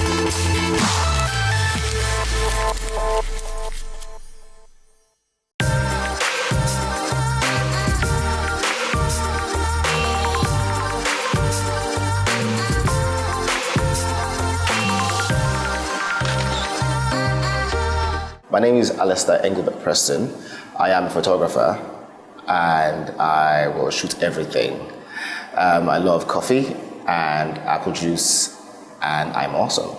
My name is ALISTAIR Preston. I am a photographer and I will shoot everything. I love coffee and apple juice, and I'm awesome.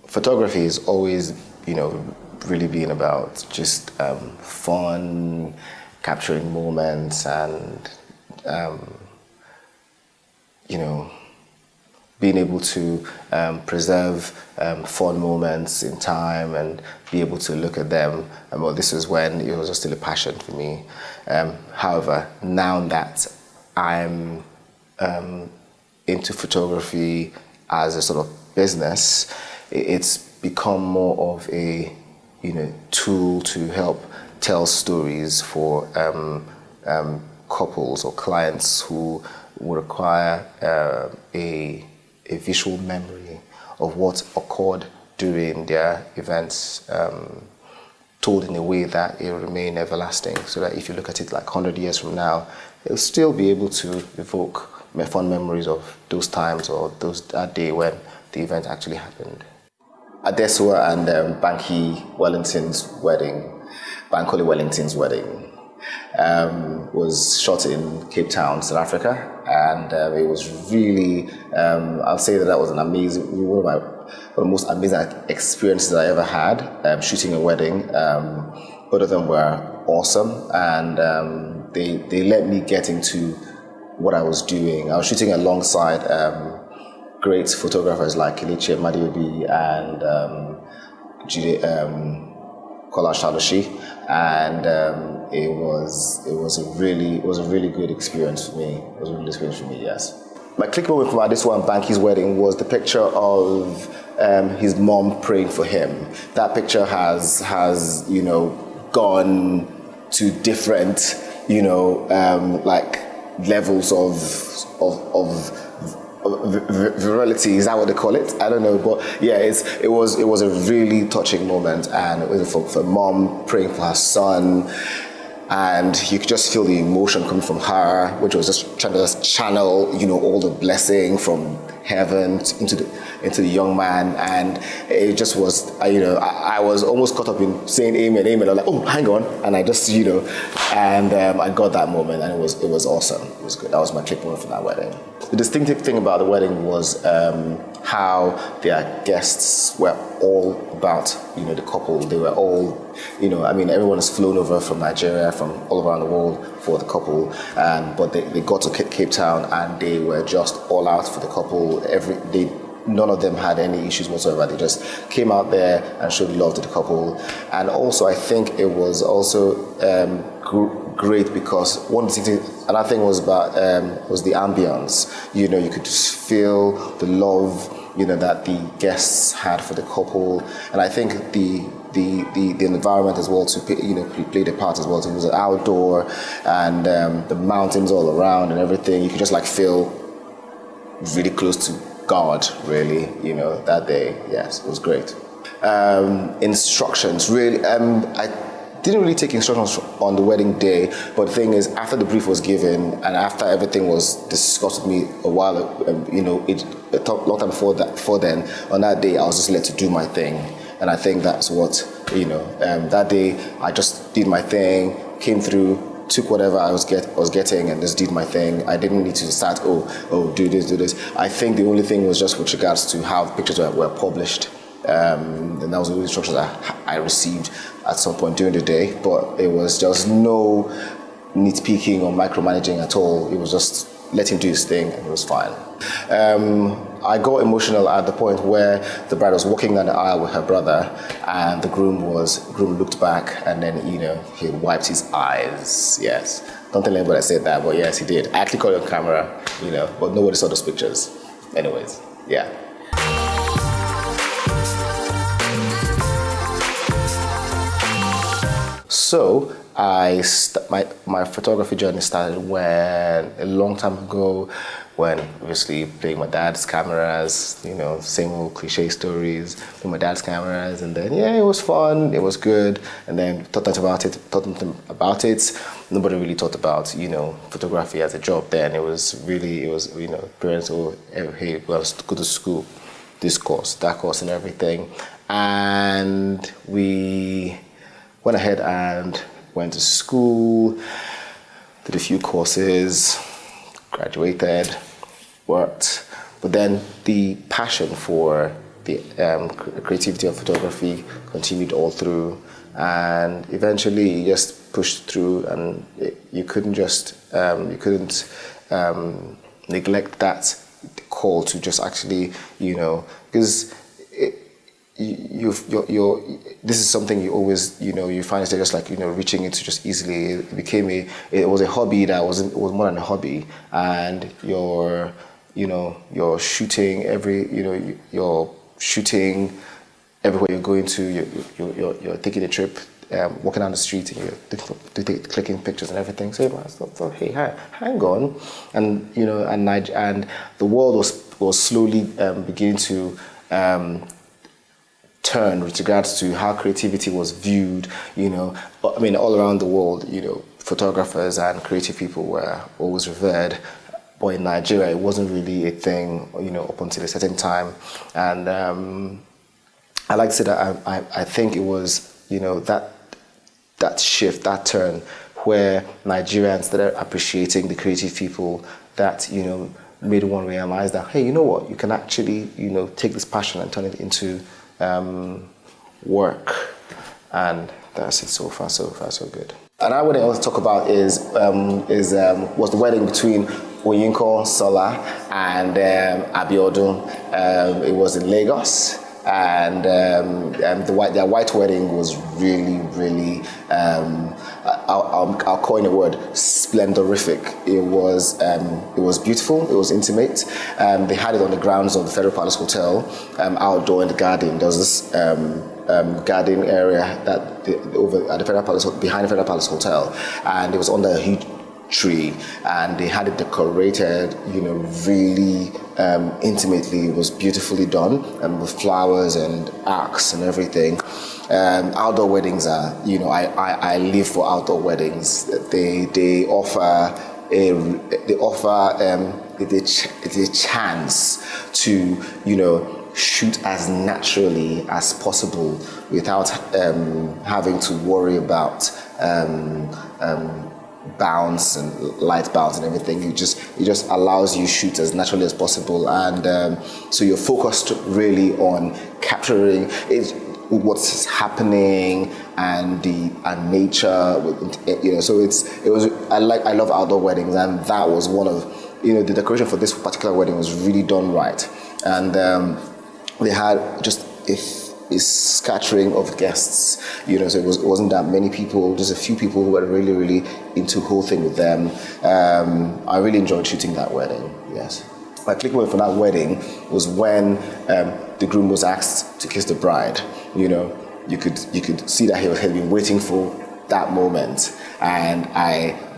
Photography has always, really been about just fun, capturing moments, and being able to preserve fun moments in time and be able to look at them. Well, this was when it was still a passion for me. However, now that I'm into photography as a sort of business, it's become more of a tool to help tell stories for couples or clients who will require a visual memory of what occurred during their events, told in a way that it will remain everlasting, so that if you look at it like 100 years from now, it'll still be able to evoke fond memories of those times or that day when the event actually happened. Adesua and Bankole Wellington's wedding, was shot in Cape Town, South Africa, and it was really, I'll say that was one of the most amazing experiences I ever had, shooting a wedding. Both of them were awesome, and they let me get into what I was doing. I was shooting alongside great photographers like Kelechi Madiobi and Kola Shaloshi, and it was a really good experience for me. It was a really good experience for me, yes. My click moment from Adesua and Banky's wedding was the picture of his mom praying for him. That picture has gone to different like levels of virality, is that what they call it? I don't know, but yeah, it was a really touching moment, and it was for mom praying for her son, and you could just feel the emotion coming from her, which was just trying to channel all the blessing from heaven into the young man, and it just was I was almost caught up in saying amen. I was like, oh, hang on, and I just and I got that moment, and it was awesome. It was good. That was my click moment for that wedding. The distinctive thing about the wedding was how their guests were all about the couple. They were all everyone has flown over from Nigeria, from all around the world for the couple, but they got to Cape Town and they were just all out for the couple. None of them had any issues whatsoever. They just came out there and showed love to the couple. And also, I think it was also great because another thing was about was the ambience. You could just feel the love that the guests had for the couple, and I think the environment as well played a part as well. So it was outdoor, and the mountains all around and everything. You could just feel really close to God, really, that day. Yes, it was great. Instructions, really, I didn't really take instructions on the wedding day, but the thing is, after the brief was given and after everything was discussed with me a while, long time before then, on that day, I was just let to do my thing. And I think that's what, that day, I just did my thing, came through, took whatever I was getting and just did my thing. I didn't need to start, do this. I think the only thing was just with regards to how pictures were published. And that was the only instructions I received at some point during the day. But there was no nitpicking or micromanaging at all. It was just let him do his thing and it was fine. I got emotional at the point where the bride was walking down the aisle with her brother, and the groom looked back and then he wiped his eyes. Yes, don't tell anybody I said that, but yes, he did. I actually caught it on camera, but nobody saw those pictures. Anyways, yeah. So my photography journey started when a long time ago, when obviously playing my dad's cameras, same old cliche stories with my dad's cameras, and then it was fun, it was good, and then thought nothing about it. Nobody really thought about photography as a job then. It was parents will, hey, let's go to school, this course, that course, and everything, and we went ahead and went to school, did a few courses, graduated, worked, but then the passion for the creativity of photography continued all through, and eventually you just pushed through, and you couldn't neglect that call to just actually, because this is something you always, you find yourself just like, reaching into just easily. It was a hobby that was more than a hobby, and you're shooting you're shooting everywhere you're going to. You're taking a trip, walking down the street, and you're clicking pictures and everything. So I thought, hey, hang on, and and the world was slowly beginning to turn with regards to how creativity was viewed, all around the world, photographers and creative people were always revered. But in Nigeria, it wasn't really a thing, up until a certain time. And I like to say that I think it was, that shift, that turn, where Nigerians started appreciating the creative people that, made one realize that, hey, you know what, you can actually, take this passion and turn it into work, and that's it so far, so good. And I want to also talk about was the wedding between Oyinkan Sola and Abiodun. It was in Lagos, and their white wedding was really I'll coin a word, splendorific. It was beautiful. It was intimate. They had it on the grounds of the Federal Palace Hotel, outdoor in the garden. There was this garden area over at the Federal Palace, behind the Federal Palace Hotel, and it was under a huge tree, and they had it decorated, really intimately. It was beautifully done, with flowers and arcs and everything. Outdoor weddings are, I live for outdoor weddings. They offer a chance to, shoot as naturally as possible without having to worry about bounce and light bounce and everything. It just allows you shoot as naturally as possible, and so you're focused really on capturing what's happening and nature. So I love outdoor weddings, and that was one of the decoration for this particular wedding was really done right, and they had just a scattering of guests, so it wasn't that many people, just a few people who were really into the whole thing with them. I really enjoyed shooting that wedding, yes. My click moment for that wedding was when the groom was asked to kiss the bride. You could see that he had been waiting for that moment, and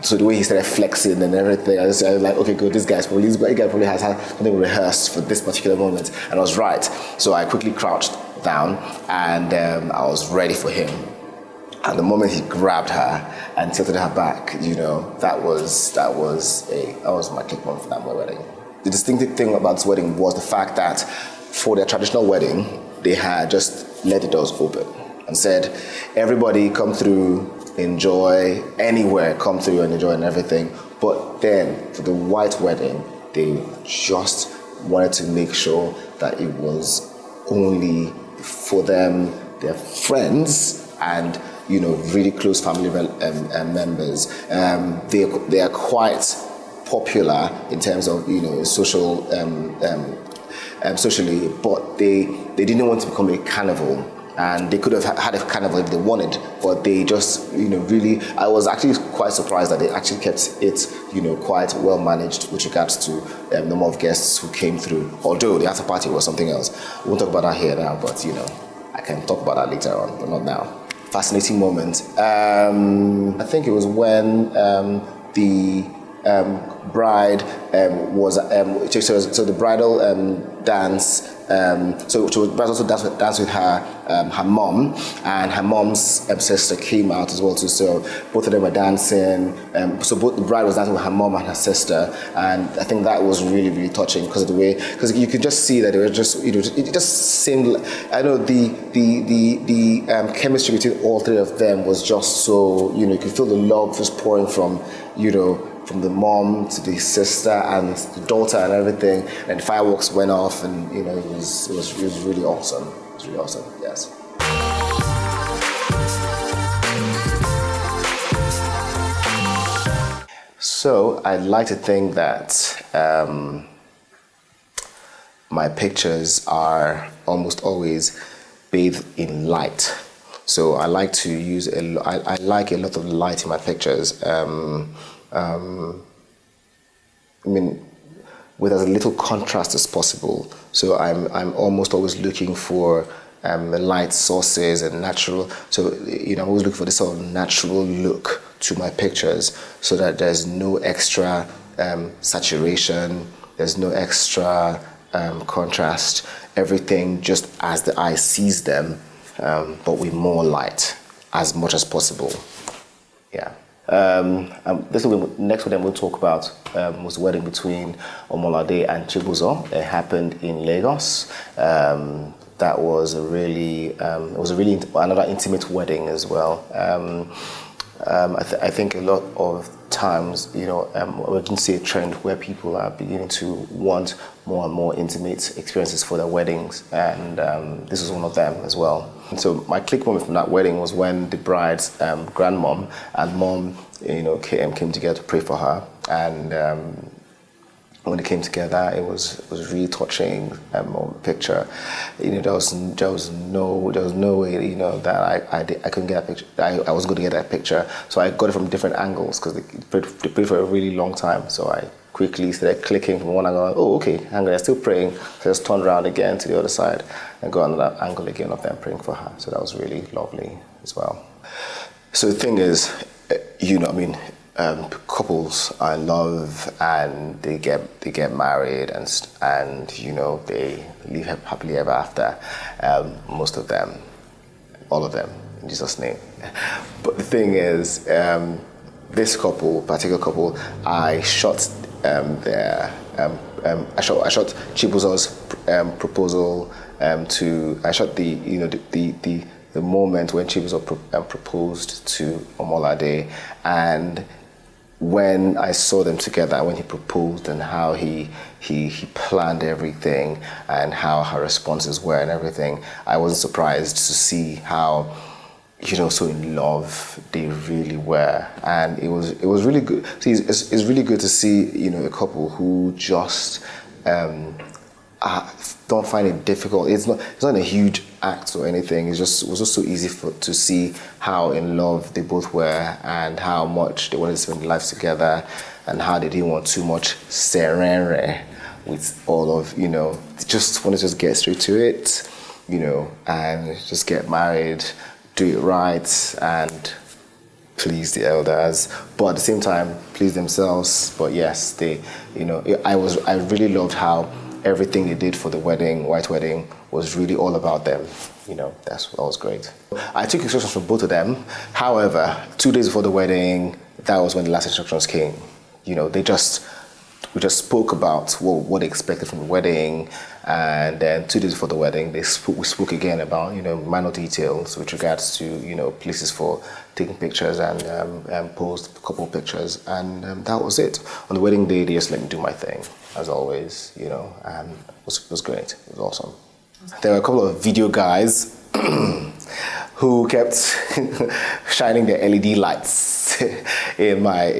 so the way he started flexing and everything, I was like, okay, good, this guy probably has had something rehearsed for this particular moment, and I was right. So I quickly crouched down, and I was ready for him. And the moment he grabbed her and tilted her back, that was my click moment for that wedding. The distinctive thing about this wedding was the fact that for their traditional wedding, they had just let the doors open and said, everybody come through, enjoy, anywhere, come through and enjoy and everything. But then for the white wedding, they just wanted to make sure that it was only for them, their friends, and really close family members. They are quite popular in terms of social socially, but they didn't want to become a carnival. And they could have had a carnival if they wanted, but they just, really, I was actually quite surprised that they actually kept it, quite well managed with regards to the number of guests who came through. Although the after party was something else. We won't talk about that here now, but, I can talk about that later on, but not now. fascinating moment. I think it was when the bride was so the bridal dance. So she was also dance with her mom, and her mom's sister came out as well too. So both of them were dancing. So both the bride was dancing with her mom and her sister, and I think that was really, really touching because of the way, because you could just see that they were just, you know, it just seemed. I know the chemistry between all three of them was just so, you know, you could feel the love just pouring from, you know, from the mom to the sister and the daughter and everything, and fireworks went off, and you know, it was really awesome. It was really awesome. Yes. So I'd like to think that my pictures are almost always bathed in light. So I like to use I like a lot of light in my pictures. I mean, with as little contrast as possible. So I'm almost always looking for light sources and natural. So you know, I'm always looking for this sort of natural look to my pictures, so that there's no extra saturation, there's no extra contrast. Everything just as the eye sees them, but with more light as much as possible. Yeah. Next one we'll talk about was the wedding between Omolade and Chibuzo. It happened in Lagos. That was another intimate wedding as well. I think a lot of times, you know, we can see a trend where people are beginning to want more and more intimate experiences for their weddings, and this is one of them as well. And so my click moment from that wedding was when the bride's grandmom and mom, you know, came together to pray for her, and when they came together, it was really touching picture. You know, there was no way, you know, that I couldn't get that picture. I was going to get that picture, so I got it from different angles because they prayed for a really long time. So I quickly started clicking from one angle. Oh, okay, hang on, they're still praying. So I just turned around again to the other side and got another angle again of them praying for her. So that was really lovely as well. So the thing is, you know, I mean, couples I love, and they get married, and you know, they live happily ever after. Most of them, all of them, in Jesus' name. But the thing is, this particular couple, I shot I shot Chibuzo's proposal I shot the moment when Chibuzo proposed to Omolade, and when I saw them together, when he proposed and how he planned everything and how her responses were and everything, I wasn't surprised to see how, you know, so in love they really were. And it was really good. See, it's really good to see, you know, a couple who just don't find it difficult. It's not a huge act or anything. It was just so easy to see how in love they both were, and how much they wanted to spend their lives together, and how they didn't want too much serene with all of, you know, they just wanted to just get straight to it, you know, and just get married, do it right, and please the elders, but at the same time please themselves. But yes, they, you know, I really loved how everything they did for the wedding, white wedding, was really all about them. You know, that was great. I took instructions from both of them. However, 2 days before the wedding, that was when the last instructions came. You know, we just spoke about what they expected from the wedding, and then 2 days before the wedding, we spoke again about, you know, minor details with regards to, you know, places for taking pictures and post a couple of pictures, and that was it. On the wedding day, they just let me do my thing, as always, you know, and it was great. It was awesome. There were a couple of video guys who kept shining their LED lights in my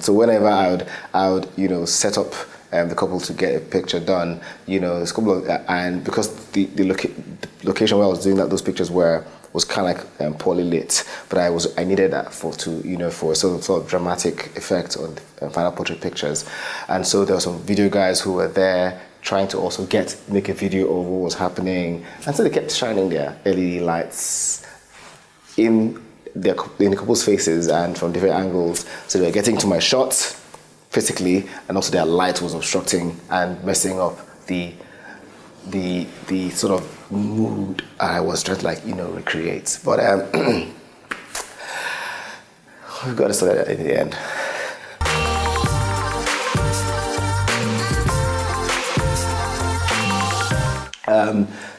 so whenever I would you know, set up the couple to get a picture done, you know, it's a couple of, and because the location where I was doing those pictures was kind of like poorly lit, but I needed that for a sort of dramatic effect on final portrait pictures. And so there were some video guys who were there trying to also make a video of what was happening, and so they kept shining their LED lights in the couple's faces and from different angles. So they were getting to my shots physically, and also their light was obstructing and messing up the sort of mood I was trying to, like, you know, recreate. But we've got to sort that in the end.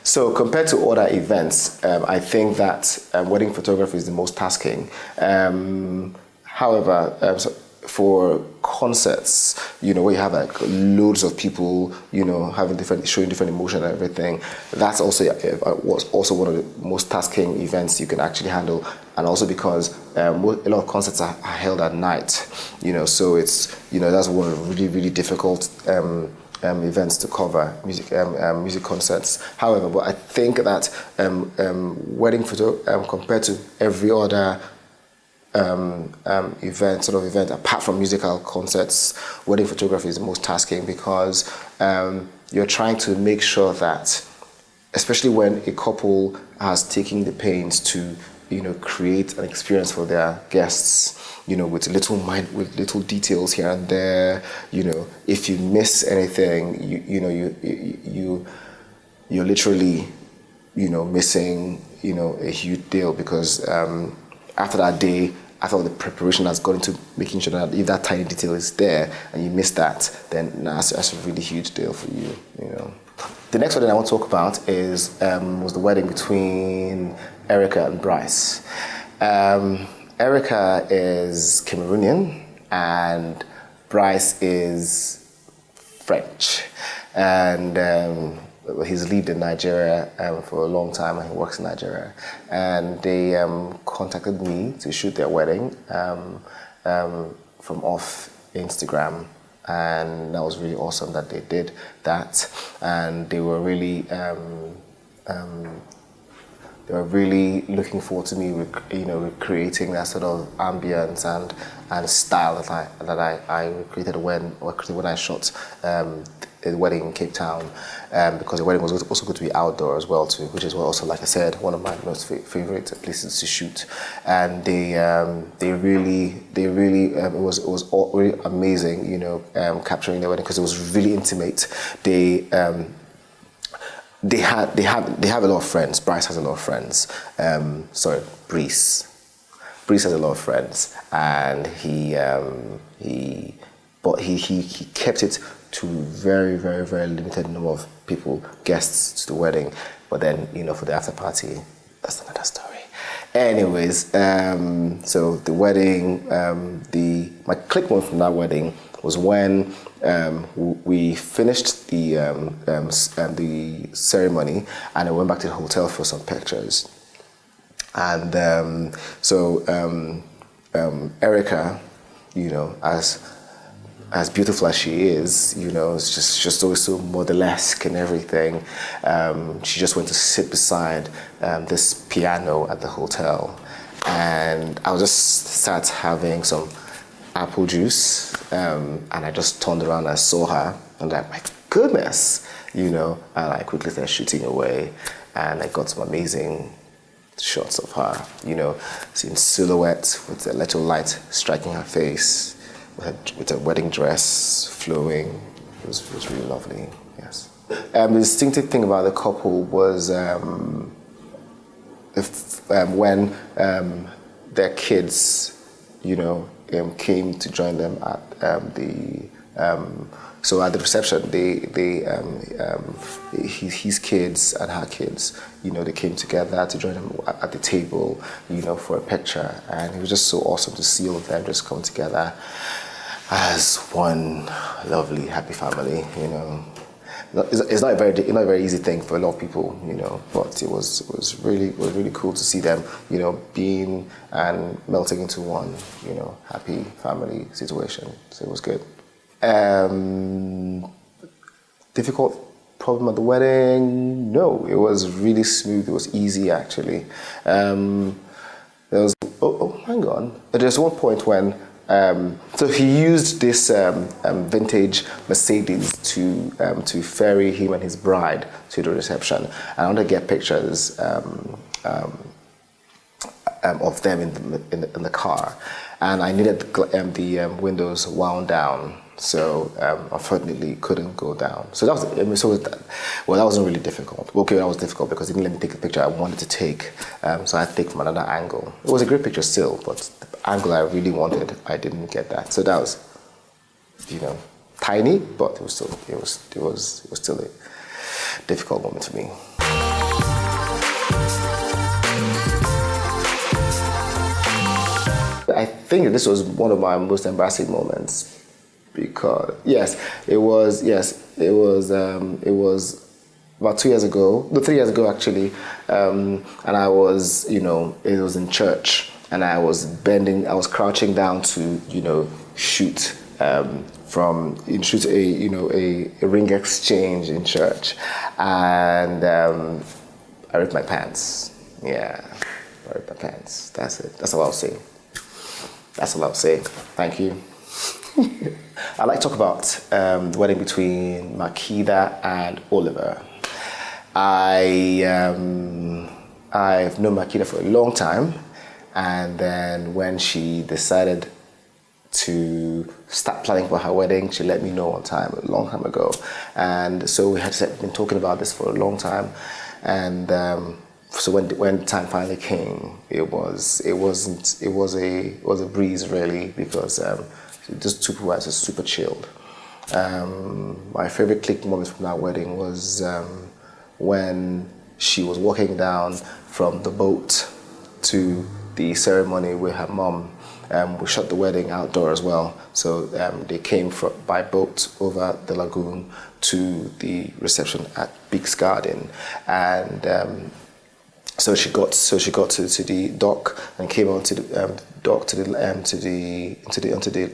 So compared to other events, I think that wedding photography is the most tasking. However, so for concerts, you know, where you have like loads of people, you know, showing different emotion and everything, that's also was also one of the most tasking events you can actually handle. And also because a lot of concerts are held at night, you know, so it's, you know, that's one of the really, really difficult events to cover, music concerts. However, but I think that wedding photo, compared to every other event apart from musical concerts, wedding photography is the most tasking, because you're trying to make sure that, especially when a couple has taken the pains to, you know, create an experience for their guests, you know, with little details here and there. You know, if you miss anything, you're literally, you know, missing, you know, a huge deal, because after that day, after all the preparation that's gone into making sure that if that tiny detail is there and you miss that, then that's a really huge deal for you, you know. The next wedding I want to talk about was the wedding between Erica and Bryce. Erica is Cameroonian and Bryce is French. And he's lived in Nigeria for a long time, and he works in Nigeria. And they contacted me to shoot their wedding from off Instagram. And that was really awesome that they did that. And they were really looking forward to me, you know, recreating that sort of ambience and style that I created when I shot the wedding in Cape Town, because the wedding was also going to be outdoor as well too, which is also, like I said, one of my most favorite places to shoot. And they really it was all really amazing, you know, capturing the wedding, because it was really intimate. They have a lot of friends. Bryce has a lot of friends. Breeze has a lot of friends, and he kept it to very, very, very limited number of people, guests to the wedding. But then, you know, for the after party, that's another story. Anyways, so the wedding, my click moment from that wedding was when we finished the ceremony, and I went back to the hotel for some pictures. And Erica, you know, as beautiful as she is, you know, it's just always so model-esque and everything. She just went to sit beside this piano at the hotel, and I was just sat having some apple juice, and I just turned around and I saw her, and I'm like, my goodness, you know, and I quickly started shooting away, and I got some amazing shots of her, you know, in silhouette with a little light striking her face, with a wedding dress flowing. It was really lovely, yes. The distinctive thing about the couple was when their kids, you know, came to join them at so at the reception, his kids and her kids, you know, they came together to join him at the table, you know, for a picture, and it was just so awesome to see all of them just come together as one lovely, happy family, you know. It's not a very easy thing for a lot of people, you know, but it was really cool to see them, you know, being and melting into one, you know, happy family situation. So it was good. Difficult problem at the wedding? No, it was really smooth. It was easy, actually. There was hang on. There's one point when so he used this vintage Mercedes to ferry him and his bride to the reception. And I wanted to get pictures of them in the car, and I needed the windows wound down. So unfortunately, couldn't go down. So that was, that wasn't really difficult. Okay, that was difficult because it didn't let me take the picture I wanted to take. So I had to take from another angle. It was a great picture still, but the angle I really wanted, I didn't get that. So that was, tiny, but it was still a difficult moment for me. I think this was one of my most embarrassing moments. Because it was about 2 years ago, no, 3 years ago actually, and I was, it was in church, and I was crouching down to, shoot shoot a ring exchange in church, and I ripped my pants. Yeah, I ripped my pants. That's it. That's all I'll say. That's all I'll say. Thank you. I'd like to talk about the wedding between Makeda and Oliver. I've known Makeda for a long time, and then when she decided to start planning for her wedding, she let me know on time, a long time ago. And so we had been talking about this for a long time, and so when time finally came, it was a breeze really, because just two people were just super chilled. My favorite click moment from that wedding was when she was walking down from the boat to the ceremony with her mom. We shot the wedding outdoor as well, so they came by boat over the lagoon to the reception at Beek's Garden, and so she got to the dock and came onto the dock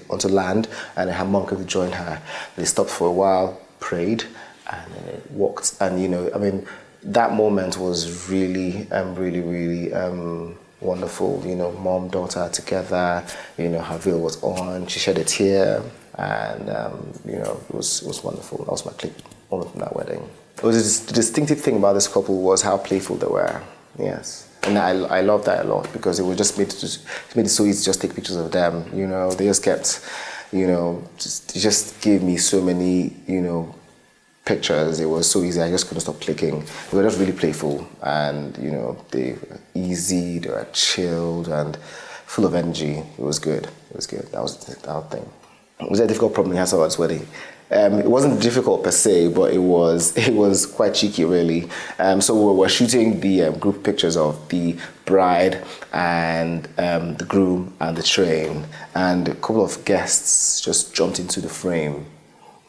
onto land, and her mom came to join her. They stopped for a while, prayed, and then they walked. And that moment was really wonderful. Mom, daughter together. Her veil was on. She shed a tear, and it was wonderful. That was my clip moment from that wedding. The distinctive thing about this couple was how playful they were. Yes, and I love that a lot, because it was just made it so easy to just take pictures of them. They just kept, just gave me so many, pictures. It was so easy. I just couldn't stop clicking. They were just really playful, and they were easy. They were chilled and full of energy. It was good. It was good. That was the thing. Was there a difficult problem you had about this wedding? It wasn't difficult per se, but it was quite cheeky, really. So we were shooting the group pictures of the bride and the groom and the train, and a couple of guests just jumped into the frame,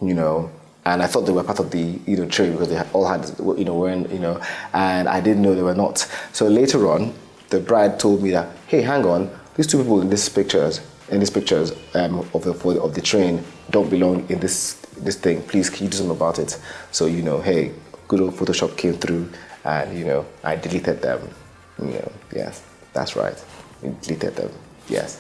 and I thought they were part of the train because they all had wearing, and I didn't know they were not. So later on, the bride told me that, hey, hang on, these two people in these pictures of the train don't belong in this thing. Please, can you do something about it? So hey, good old Photoshop came through, and I deleted them. Yes, that's right, we deleted them. Yes.